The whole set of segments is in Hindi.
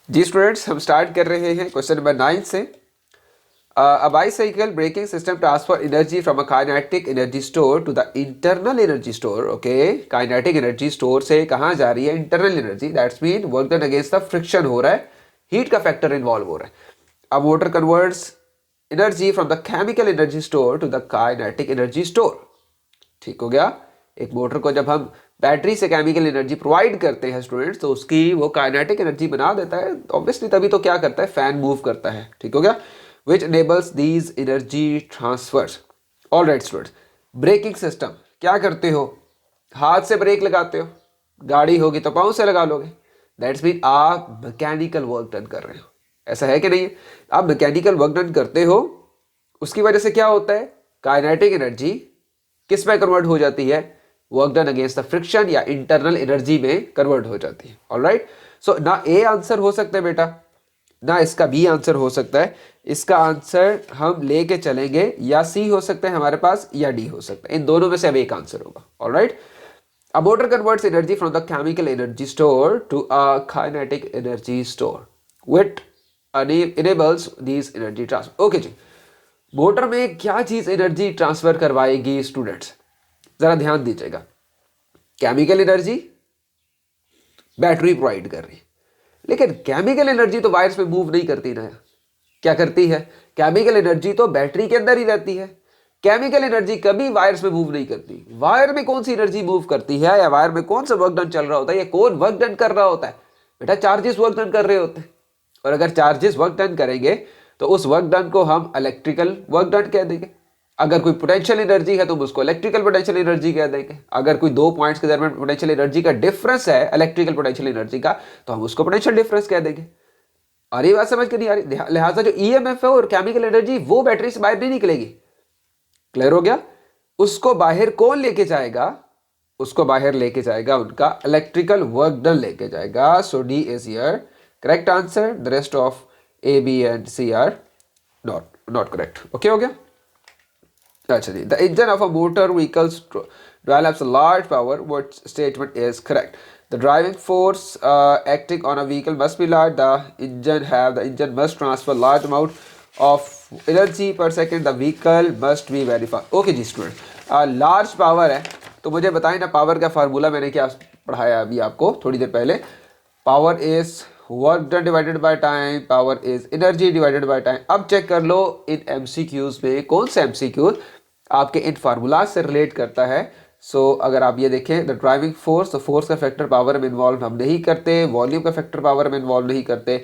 जी स्टूडेंट्स, हम स्टार्ट कर रहे हैं क्वेश्चन नंबर 9 से। A bicycle braking system transfer energy from a kinetic energy store to the internal energy store. Okay, kinetic energy store से कहाँ जा रही है? Internal energy. That's mean work done against the friction हो रहा है, हीट का फैक्टर इन्वॉल्व हो रहा है। अब motor converts energy from the chemical energy store to the kinetic energy store. ठीक हो गया। एक मोटर को जब हम बैटरी से केमिकल एनर्जी प्रोवाइड करते हैं स्टूडेंट्स, तो उसकी वो काइनेटिक एनर्जी बना देता है ऑब्वियसली, तभी तो क्या करता है, फैन मूव करता है। ठीक हो गया। विच enables these energy transfers. All right students, braking system क्या करते हो? हाथ से ब्रेक लगाते हो, गाड़ी होगी तो पाँव से लगा लोगे। दैट्स मीन आप मैकेनिकल वर्क डन कर रहे हो। ऐसा है कि नहीं है? आप मैकेनिकल वर्क डन करते हो, उसकी वजह से क्या होता है? काइनेटिक एनर्जी किस में कन्वर्ट हो जाती है? Work done against the friction या इंटरनल एनर्जी में कन्वर्ट हो जाती है। ऑलराइट, सो ना ए आंसर हो सकता है बेटा, ना इसका बी आंसर हो सकता है। इसका आंसर हम लेके चलेंगे, या सी हो सकता है हमारे पास, या डी हो सकता है। इन दोनों में से अब एक आंसर होगा। Alright, a motor converts energy from the chemical energy store to a kinetic energy store which enables these energy transfer. Okay जी, मोटर में क्या चीज एनर्जी ट्रांसफर करवाएगी स्टूडेंट्स? जरा ध्यान दीजिएगा। केमिकल एनर्जी बैटरी प्रोवाइड कर रही है, लेकिन केमिकल एनर्जी तो वायर्स में मूव नहीं करती ना। क्या करती है? केमिकल एनर्जी तो बैटरी के अंदर ही रहती है। केमिकल एनर्जी कभी वायर्स में मूव नहीं करती। वायर में कौन सी एनर्जी मूव करती है, या वायर में कौन सा वर्क डन चल रहा होता है, या कौन वर्क डन कर रहा होता है? बेटा चार्जेस वर्क डन कर रहे होते हैं। और अगर चार्जेस वर्क डन करेंगे तो उस वर्क डन को हम इलेक्ट्रिकल वर्क डन कह देंगे। अगर कोई पोटेंशियल एनर्जी है तो हम उसको इलेक्ट्रिकल पोटेंशियल एनर्जी कह देंगे। अगर कोई दो पॉइंट्स के दरमियान पोटेंशियल एनर्जी का डिफरेंस है इलेक्ट्रिकल पोटेंशियल एनर्जी का, तो हम उसको पोटेंशियल डिफरेंस कह देंगे। और ये बात समझ के नहीं आ रही? लिहाजा जो ईएमएफ है और केमिकल एनर्जी वो बैटरी से बाहर नहीं निकलेगी। क्लियर हो गया? उसको बाहर कौन लेके जाएगा? उसको बाहर लेके जाएगा उनका इलेक्ट्रिकल वर्क डन लेके जाएगा। So D is your correct answer. The rest of A B and C are not correct. Okay हो गया? अच्छा जी, the engine of a motor vehicles develops a large power. What statement is correct? The driving force acting on a vehicle must be large. The engine must transfer large amount of energy per second. The vehicle must be very fast. Okay जी स्टूडेंट, लार्ज पावर है तो मुझे बताएं ना, पावर का फार्मूला मैंने क्या पढ़ाया अभी आपको थोड़ी देर पहले? Power is work done divided by time, power is energy divided by time. अब चेक कर लो इन एमसीक्यूज में कौन सा एमसीक्यू आपके इन फार्मूलाज से रिलेट करता है। सो अगर आप ये देखें, द ड्राइविंग फोर्स, तो फोर्स का फैक्टर पावर में इन्वॉल्व हम नहीं करते, वॉल्यूम का फैक्टर पावर में इन्वॉल्व नहीं करते,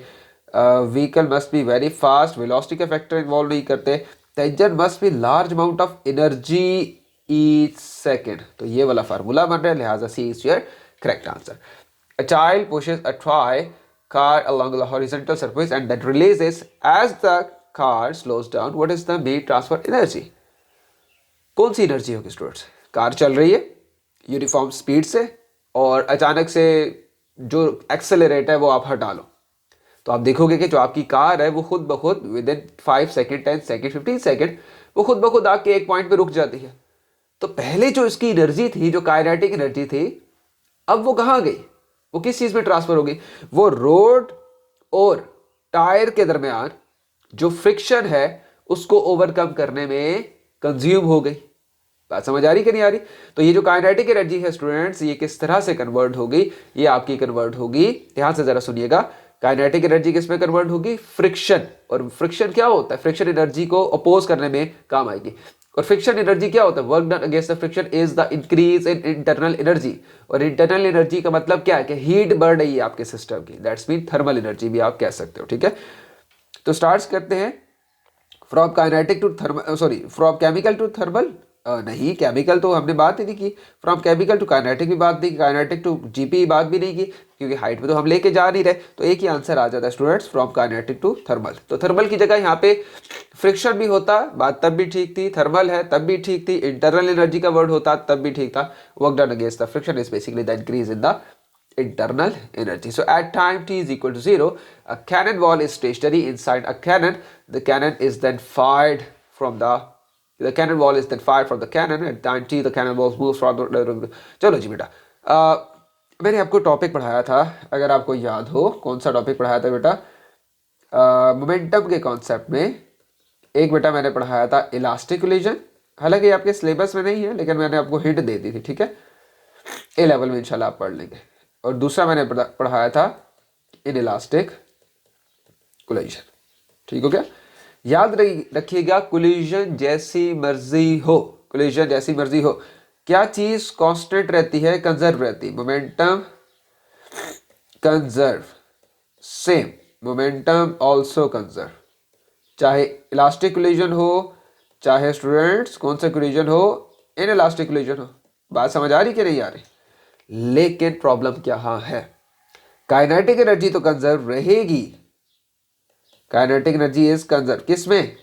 vehicle must be very fast, velocity का फैक्टर इन्वॉल्व नहीं करते, the engine must be large amount of energy each second. तो ये वाला फार्मूला बन रहा है, लिहाजा C is your correct answer. A child pushes a toy car along the horizontal surface and that releases as the car slows down. What is the mean transfer energy? कौन सी एनर्जी होगी स्टूडेंट्स? कार चल रही है यूनिफॉर्म स्पीड से और अचानक से जो एक्सेलरेट है वो आप हटा लो, तो आप देखोगे कि जो आपकी कार है वो खुद ब खुद with in 5 second, 10 second, 15 second वो खुद ब खुद आके एक पॉइंट पे रुक जाती है। तो पहले जो इसकी एनर्जी थी, जो काइनेटिक एनर्जी थी, अब वो कहाँ गई? वो किस चीज में ट्रांसफर हो गई? वो रोड और टायर के दरमियान जो फ्रिक्शन है उसको ओवरकम करने में कंज्यूम हो गई। बात समझ आ रही कि नहीं आ रही? तो ये जो काइनेटिक एनर्जी है स्टूडेंट्स, ये किस तरह से कन्वर्ट होगी? ये आपकी कन्वर्ट होगी, ध्यान से जरा सुनिएगा। काइनेटिक एनर्जी किस में कन्वर्ट होगी? फ्रिक्शन। और फ्रिक्शन क्या होता है? फ्रिक्शन एनर्जी को अपोज करने में काम आएगी। और फ्रिक्शन एनर्जी क्या होता है? Work done against the friction is the increase in internal energy. और इंटरनल एनर्जी का मतलब क्या है? कि हीट बढ़ रही है आपके सिस्टम की। दैट्स मीन थर्मल एनर्जी भी आप कह सकते हो। ठीक है, तो स्टार्ट करते हैं। From kinetic to thermal, sorry from chemical to thermal, नहीं केमिकल तो हमने बात ही नहीं की। फ्रॉम केमिकल टू काइनेटिक भी बात नहीं की, काइनेटिक टू जीपी बात भी नहीं की, क्योंकि हाइट में तो हम लेके जा नहीं रहे। तो एक ही आंसर आ जाता है students, from kinetic to thermal. तो थर्मल की जगह यहाँ पे फ्रिक्शन भी होता, बात तब भी ठीक थी। थर्मल है तब भी ठीक थी। इंटरनल एनर्जी का वर्ड होता तब भी ठीक था। Work done against the friction is basically the increase in the internal energy. So at time t is equal to 0, a cannonball is stationary inside a cannon. The cannon is then fired from the cannonball is then fired from the cannon. At time t the cannonball moves from the चलो जी बेटा, मैंने आपको टॉपिक पढ़ाया था, अगर आपको याद हो कौन सा टॉपिक पढ़ाया था बेटा, मोमेंटम के कॉन्सेप्ट में एक बेटा मैंने पढ़ाया था इलास्टिक कोलिजन। हालांकि आपके सिलेबस में नहीं है लेकिन मैंने आपको हिंट दे दी थी, ठीक है, ए लेवल में इंशाल्लाह आप पढ़ लेंगे। और दूसरा मैंने पढ़ाया था इन इलास्टिक कोलिजन। ठीक हो गया? याद रखिएगा, कोलिजन जैसी मर्जी हो, कोलिजन जैसी मर्जी हो, क्या चीज कांस्टेंट रहती है? कंजर्व रहती है। Momentum conserve, same momentum also conserve, चाहे इलास्टिक कोलिजन हो, चाहे स्टूडेंट्स कौन सा कोलिजन हो, इन इलास्टिक कोलिजन हो। बात समझ आ रही कि नहीं आ रही? लेकिन प्रॉब्लम क्या है, काइनेटिक एनर्जी तो कंजर्व रहेगी। काइनेटिक एनर्जी इज कंजर्व किस में?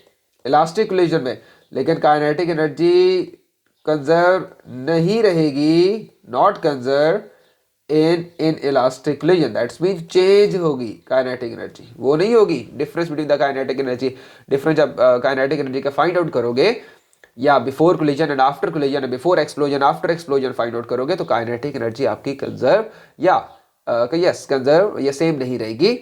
इलास्टिक कोलिजन में। लेकिन काइनेटिक एनर्जी कंजर्व नहीं रहेगी, not conserve in elastic collision, that's mean change होगी काइनेटिक एनर्जी, वो नहीं होगी। Difference between the kinetic energy, difference जब काइनेटिक एनर्जी का फाइंड आउट करोगे, या before collision and after collision, before explosion after explosion find out करोगे, तो काइनेटिक एनर्जी आपकी कंजर्व या यस कंजर्व या सेम नहीं रहेगी,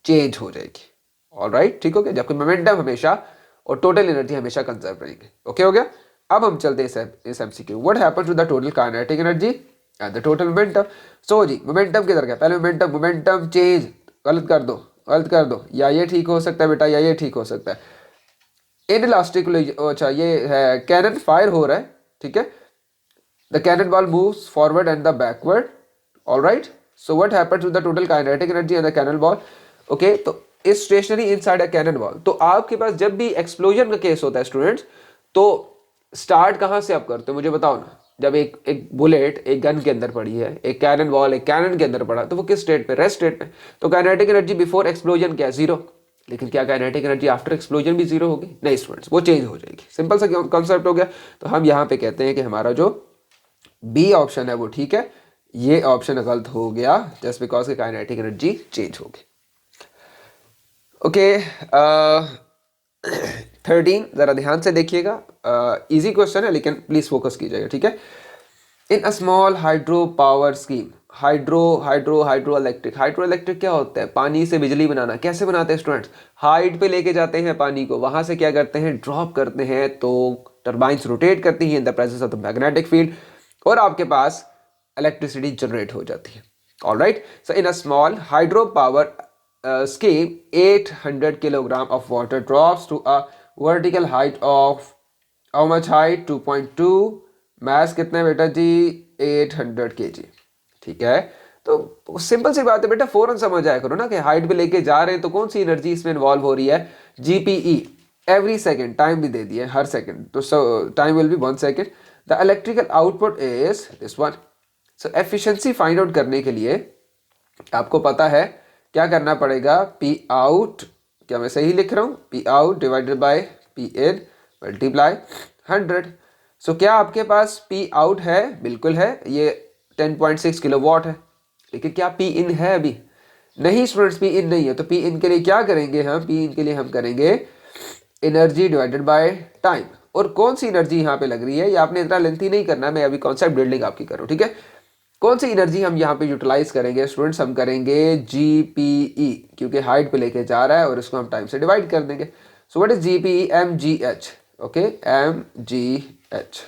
चेंज हो जाएगी। ऑलराइट, ठीक हो गया? जबकि मोमेंटम हमेशा और टोटल एनर्जी हमेशा कंजर्व रहेंगे। ओके हो गया? अब हम चलते हैं इस MCQ. What happens to the total kinetic energy and the total momentum? So जी, मोमेंटम किधर गया? पहले मोमेंटम चेंज, गलत कर दो, गलत कर दो, या ये ठीक हो सकता है बेटा, या ये ठीक हो सकता है। इन इलास्टिक, अच्छा ये है कैनन फायर हो रहा है, ठीक है, the cannon ball moves forward and the backward. Alright, so what happens to the total kinetic energy and the cannon ball? Okay, तो is stationary inside a cannon ball. तो आपके पास जब भी एक्सप्लोजन का केस होता है स्टूडेंट्स, तो स्टार्ट कहां से आप करते हो मुझे बताओ ना। जब एक बुलेट एक गन के अंदर पड़ी है, एक कैनन बॉल एक कैनन के अंदर पड़ा, तो वो किस स्टेट पे? रेस्ट स्टेट पे। तो काइनेटिक एनर्जी बिफोर एक्सप्लोजन क्या? जीरो। लेकिन क्या काइनेटिक एनर्जी आफ्टर एक्सप्लोजन भी जीरो होगी? नहीं स्टूडेंट्स, वो चेंज हो जाएगी। सिंपल सा कॉन्सेप्ट हो गया। तो हम यहाँ पे कहते हैं कि हमारा जो बी ऑप्शन है वो ठीक है, ये ऑप्शन गलत हो गया, just because kinetic energy change होगी। ओके, 13 जरा ध्यान से देखिएगा, इजी क्वेश्चन है लेकिन प्लीज फोकस कीजिएगा, ठीक है। In a small hydro power scheme, hydro electric क्या होता है? पानी से बिजली बनाना। कैसे बनाते हैं स्टूडेंट्स? हाइट पे लेके जाते हैं पानी को, वहां से क्या करते हैं? ड्रॉप करते हैं, तो टर्बाइंस रोटेट करती हैं in the presence of the magnetic field, और आपके पास इलेक्ट्रिसिटी जनरेट हो जाती है। Alright, so in a small hydro power scheme, 800 kilogram of water drops to a vertical height of how much height? 2.2, mass कितना है बेटा जी? 800 kg। ठीक है, तो सिंपल सी बात है बेटा, फौरन समझ आया करो ना कि हाइट पे लेके जा रहे हैं तो कौन सी एनर्जी इसमें इन्वॉल्व हो रही है? जीपीई, एवरी सेकेंड, टाइम भी दे दिया हर सेकेंड, तो time will be 1 second. The electrical output is this one. So efficiency find out करने के लिए आपको पता है क्या करना पड़ेगा? पी आउट, क्या मैं सही लिख रहा हूँ? P out divided by P in multiply 100। सो क्या आपके पास पी आउट है? बिल्कुल है, ये 10.6 किलोवाट है। लेकिन क्या पी इन है अभी? नहीं स्टूडेंट्स, पी इन नहीं है। तो पी इन के लिए क्या करेंगे हम? पी इन के लिए हम करेंगे एनर्जी डिवाइडेड बाय टाइम। और कौन सी एनर्जी यहाँ पे लग रही है, ये आपने इतना लेंथी नहीं करना, मैं अभी कॉन्सेप्ट बिल्डिंग आपकी करूँ, ठीक है। कौन सी एनर्जी हम यहाँ पे यूटिलाइज करेंगे स्टूडेंट्स? हम करेंगे जीपीई, क्योंकि हाइट पे लेके जा रहा है और इसको हम टाइम से डिवाइड कर देंगे। So what is GPE? M g h, okay, m g h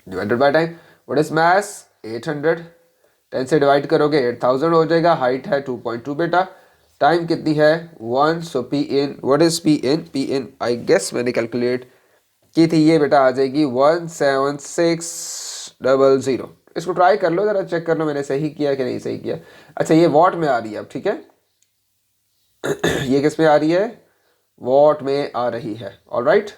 divided by time. What is mass? 800, 10 से डिवाइड करोगे 8000 हो जाएगा। हाइट है 2.2 बेटा, टाइम कितनी है? 1। So P in, what is P in? P in I guess मैंने कैलकुलेट की थी, ये बेटा आ जाएगी 17600। इसको ट्राई कर लो, जरा चेक कर लो मैंने सही किया कि नहीं सही किया। अच्छा, ये वॉट में आ रही है अब, ठीक है। ये किस में आ रही है? वॉट में आ रही है। ऑलराइट,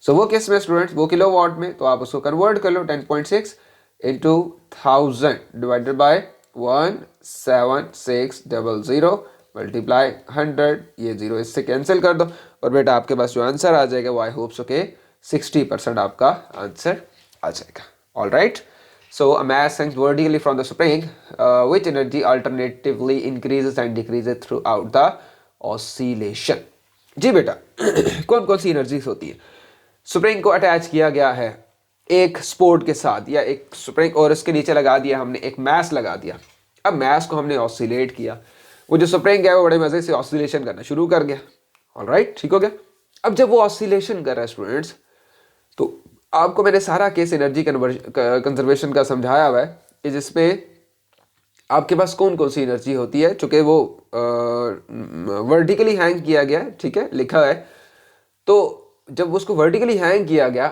सो वो किस में स्टूडेंट्स? वो किलो वॉट में। तो आप उसको कन्वर्ट कर लो, 10.6 इंटू 1000 डिवाइडेड बाय 17600 मल्टीप्लाई 100, ये जीरो इससे कैंसिल कर दो, और बेटा आपके पास जो आंसर आ जाएगा वो आई होप सो के 60% आपका आंसर आ जाएगा। All right. So a mass hangs vertically from the spring, which energy alternatively increases and decreases throughout the oscillation. जी बेटा, कौन कौन सी एनर्जीज होती है? स्प्रिंग को अटैच किया गया है एक स्पोर्ट के साथ या एक स्प्रिंग और इसके नीचे लगा दिया हमने एक मैस लगा दिया। अब मैस को हमने ऑसिलेट किया, वो जो स्प्रिंग है वो बड़े मज़े से ऑसिलेशन करना शुरू कर गया। ऑलराइट, ठीक हो गया। अब जब वो ऑसिलेशन कर रहा है स्टूडेंट्स, तो आपको मैंने सारा केस एनर्जी कंजर्वेशन का समझाया हुआ है कि जिसमें आपके पास कौन कौन सी एनर्जी होती है, चूँकि वो वर्टिकली हैंग किया गया है, ठीक है, लिखा है। तो जब उसको वर्टिकली हैंग किया गया,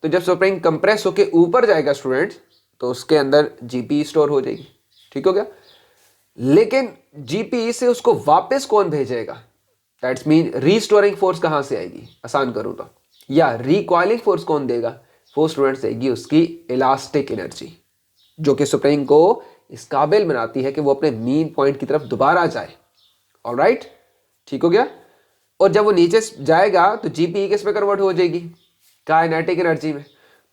तो जब स्प्रिंग कंप्रेस होके ऊपर जाएगा स्टूडेंट्स, तो उसके अंदर जीपी स्टोर हो जाएगी, ठीक हो गया। लेकिन जीपी से उसको वापस कौन भेजेगा, दैट्स मीन रीस्टोरिंग फोर्स कहां से आएगी, आसान करूं तो, या रिकॉइलिंग फोर्स कौन देगा, वो स्टूडेंट्स देगी उसकी इलास्टिक एनर्जी, जो कि स्प्रिंग को इस काबिल बनाती है कि वो अपने मीन पॉइंट की तरफ दोबारा जाए। ऑलराइट, ठीक हो गया। और जब वो नीचे जाएगा तो जीपी किस में कन्वर्ट हो जाएगी, काइनेटिक एनर्जी में।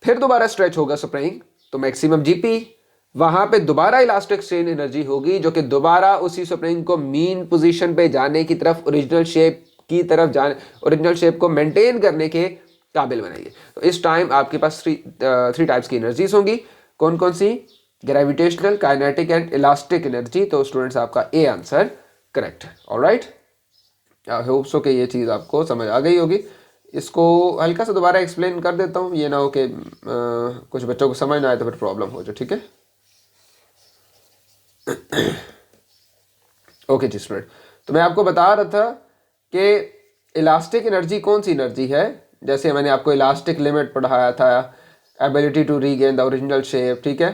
फिर दोबारा स्ट्रेच होगा स्प्रिंग, तो मैक्सिमम जीपी, वहां पे दोबारा इलास्टिक स्ट्रेन एनर्जी होगी, जो कि दोबारा उसी स्प्रिंग को मीन पोजीशन पे जाने की तरफ, ओरिजिनल शेप की तरफ जाने, ओरिजिनल शेप को मेंटेन करने के काबिल बनाएगी। तो इस टाइम आपके पास थ्री टाइप्स की एनर्जीज होंगी। कौन कौन सी, gravitational, kinetic and elastic energy. तो स्टूडेंट्स आपका ए आंसर करेक्ट है। ऑलराइट, आई होप सो कि ये चीज़ आपको समझ आ गई होगी। इसको हल्का सा दोबारा एक्सप्लेन कर देता हूँ, ये ना हो कि कुछ बच्चों को समझ ना आए तो फिर प्रॉब्लम हो जाए, ठीक है। ओके जी स्टूडेंट, तो मैं आपको बता रहा था कि इलास्टिक एनर्जी कौन सी एनर्जी है। जैसे मैंने आपको इलास्टिक लिमिट पढ़ाया था, ability to regain the original shape, ठीक है,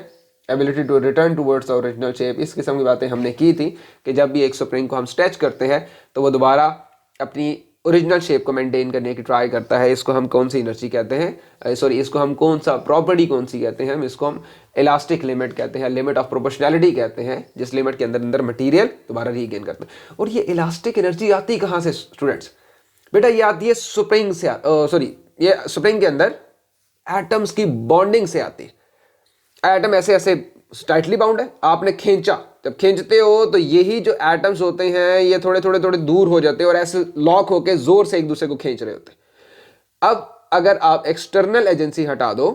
ability to return towards the original shape, इस किस्म की बातें हमने की थी कि जब भी एक स्प्रिंग को हम स्ट्रेच करते हैं तो वो दोबारा अपनी ओरिजिनल शेप को मेंटेन करने की ट्राई करता है। इसको हम कौन सी एनर्जी कहते हैं, सॉरी, इसको हम कौन सा प्रॉपर्टी कौन सी कहते हैं, इसको हम इलास्टिक लिमिट कहते हैं, लिमिट ऑफ प्रोपोर्शनैलिटी कहते हैं, जिस लिमिट के अंदर अंदर मटेरियल दोबारा रीगेन करता है। और ये इलास्टिक एनर्जी आती कहाँ से स्टूडेंट्स, बेटा ये आती है स्प्रिंग से, सॉरी, ये स्प्रिंग के अंदर एटम्स की बॉन्डिंग से आती है। एटम ऐसे ऐसे टाइटली बाउंड है, आपने खींचा, जब खींचते हो तो यही जो एटम्स होते हैं ये थोड़े थोड़े थोड़े दूर हो जाते हैं और ऐसे लॉक होकर जोर से एक दूसरे को खींच रहे होते हैं। अब अगर आप एक्सटर्नल एजेंसी हटा दो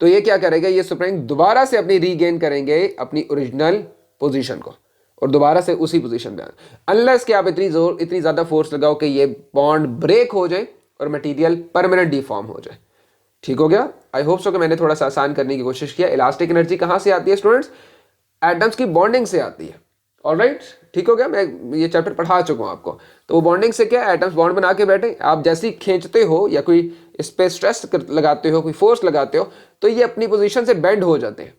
तो ये क्या करेगा, ये स्प्रिंग दोबारा से अपनी रीगेन करेंगे अपनी ओरिजिनल पोजीशन को और दोबारा से उसी पोजीशन पे, अनलेस कि आप इतनी ज्यादा फोर्स लगाओ कि ये बॉन्ड ब्रेक हो जाए और मटेरियल परमानेंट डिफॉर्म हो जाए। ठीक हो गया। आई होप सो कि मैंने थोड़ा सा आसान करने की कोशिश किया। इलास्टिक एनर्जी कहां से आती है स्टूडेंट्स, एटम्स की बॉन्डिंग से आती है। ऑलराइट, ठीक हो गया। मैं ये चैप्टर पढ़ा चुका हूं आपको। तो वो बॉन्डिंग से क्या, एटम्स बॉन्ड बना के बैठे, आप जैसे ही खींचते हो या कोई इस पे स्ट्रेस लगाते हो, कोई फोर्स लगाते हो, तो ये अपनी पोजीशन से बेंड हो जाते हैं।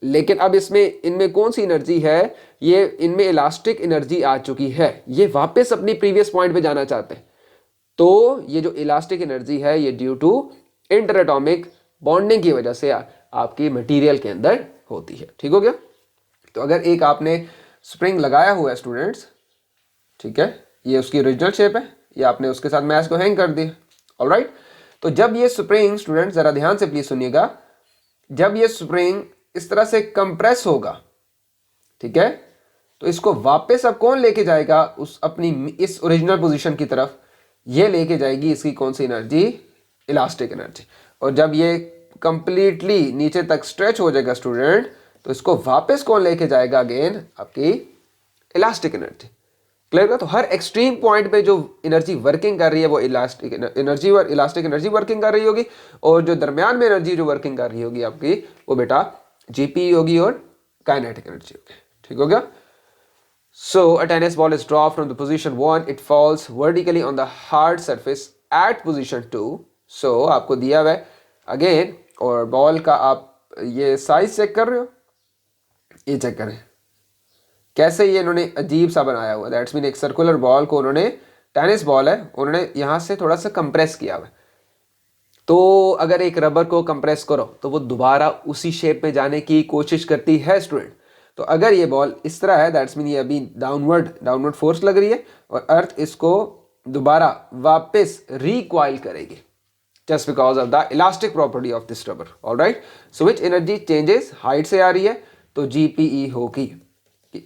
लेकिन अब इसमें इनमें कौन सी एनर्जी है, ये इनमें इलास्टिक एनर्जी आ चुकी है, ये वापस अपनी प्रीवियस पॉइंट पे जाना चाहते हैं। तो ये जो इलास्टिक एनर्जी है ये due to interatomic bonding की वजह से आपकी मटेरियल के अंदर होती है। ठीक हो गया। तो अगर एक आपने स्प्रिंग लगाया हुआ है स्टूडेंट्स, ठीक है, ये उसकी ओरिजिनल शेप है, ये आपने उसके साथ मैश को हैंग कर दिया। ऑलराइट, तो जब ये स्प्रिंग, स्टूडेंट्स जरा ध्यान से प्लीज सुनिएगा, जब ये स्प्रिंग इस तरह से कंप्रेस होगा, ठीक है, तो इसको वापस अब कौन लेके जाएगा उस अपनी इस ओरिजिनल पोजीशन की तरफ, ये लेके जाएगी इसकी कौन सी एनर्जी, इलास्टिक एनर्जी। और जब ये कंप्लीटली नीचे तक स्ट्रेच हो जाएगा स्टूडेंट, तो इसको वापस कौन लेके जाएगा, अगेन आपकी इलास्टिक एनर्जी। क्लियर। तो हर एक्सट्रीम पॉइंट पे जो एनर्जी वर्किंग कर रही है वो इलास्टिक एनर्जी और इलास्टिक एनर्जी वर्किंग कर रही होगी, और जो दरमियान में एनर्जी जो वर्किंग कर रही होगी आपकी, वो बेटा जीपी होगी और काइनेटिक एनर्जी होगी। ठीक हो गया। So a tennis ball is dropped from the position 1, it falls vertically on the hard surface at position 2. So आपको दिया हुआ है अगेन, और बॉल का आप ये साइज चेक कर रहे हो, ये चेक करें कैसे ये इन्होंने अजीब सा बनाया हुआ है। दैट्स मीन एक सर्कुलर बॉल को उन्होंने, टेनिस बॉल है, उन्होंने यहाँ से थोड़ा सा कंप्रेस किया हुआ है। तो अगर एक रबर को कंप्रेस करो तो वो दोबारा उसी शेप में जाने की कोशिश करती है स्टूडेंट। तो अगर ये बॉल इस तरह है, दैट्स मीन ये अभी डाउनवर्ड फोर्स लग रही है और अर्थ इसको दोबारा वापस रिकॉइल करेगी, just because of the elastic property of this rubber. Alright, so which energy changes, height से आ रही है तो जीपीई होगी,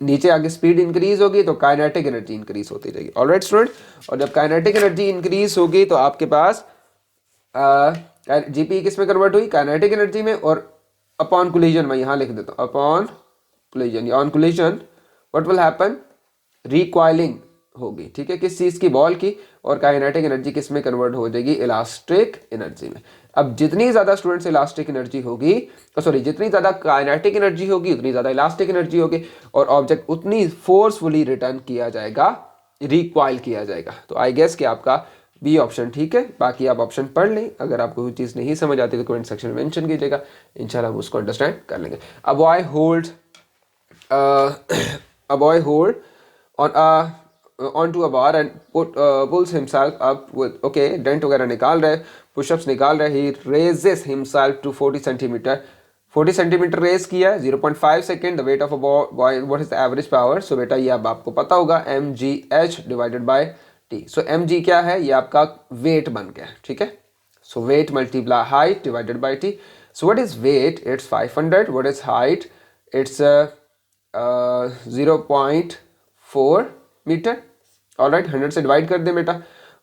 नीचे आगे स्पीड इंक्रीज होगी तो काइनेटिक एनर्जी इंक्रीज होती रहेगी। ऑलराइट स्टूडेंट, और जब काइनेटिक एनर्जी इंक्रीज होगी तो आपके पास जीपी किस में कन्वर्ट हुई, काइनेटिक एनर्जी में, और अपॉन कोलिजन मैं यहाँ लिख देता हूँ, अपॉन कोलिजन या on collision what will happen, recoiling होगी, ठीक है, किस चीज़ की, बॉल की, और काइनेटिक एनर्जी किस में कन्वर्ट हो जाएगी, इलास्टिक एनर्जी में। अब जितनी ज़्यादा स्टूडेंट्स इलास्टिक एनर्जी होगी, सॉरी जितनी ज़्यादा काइनेटिक एनर्जी होगी उतनी ज़्यादा इलास्टिक एनर्जी होगी, और ऑब्जेक्ट उतनी फोर्सफुली रिटर्न किया जाएगा, रिक्वाइल किया जाएगा। तो आई गेस कि आपका बी ऑप्शन ठीक है। बाकी आप ऑप्शन पढ़ लें, अगर आपको कोई चीज़ नहीं समझ आती तो कमेंट सेक्शन में मेंशन कीजिएगा, इंशाल्लाह हम उसको अंडरस्टैंड कर लेंगे। A boy hold a boy hold onto a bar and pulls himself up with, okay, dent वगैरह निकाल रहे, पुशअप्स निकाल रहे, he raises himself to 40 centimetre, 40 centimetre raise किया है, 0.5 second, the weight of a boy, what is the average power. So बेटा ये अब आपको पता होगा, mgh divided by t। So mg क्या है, ये आपका वेट बन गया, ठीक है। So weight multiply height divided by t। So what is weight, it's 500, what is height, it's 0.4 metre, alright, 100 से डिवाइड कर दें बेटा,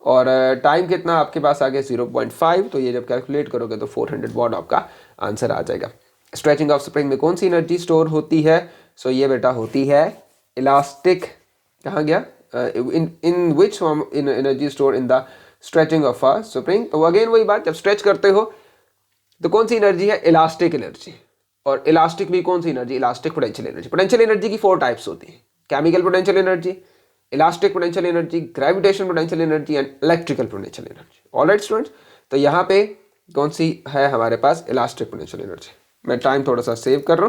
और टाइम कितना आपके पास आ गया 0.5, तो ये जब कैलकुलेट करोगे तो 400 वॉट आपका आंसर आ जाएगा। स्ट्रेचिंग ऑफ स्प्रिंग में कौन सी एनर्जी स्टोर होती है, सो ये बेटा होती है इलास्टिक, कहाँ गया, in which form in energy store in the stretching of a spring. तो अगेन वही बात, जब स्ट्रेच करते हो तो कौन सी एनर्जी है, इलास्टिक एनर्जी, और इलास्टिक भी कौन सी energy, elastic potential energy. Potential energy की 4 टाइप्स होती हैं, chemical potential energy, elastic potential energy, gravitation potential energy and electrical potential energy. Alright students, तो यहाँ पे कौन सी है हमारे पास, इलास्टिक पोटेंशियल एनर्जी। मैं टाइम थोड़ा सा सेव कर रहा हूँ।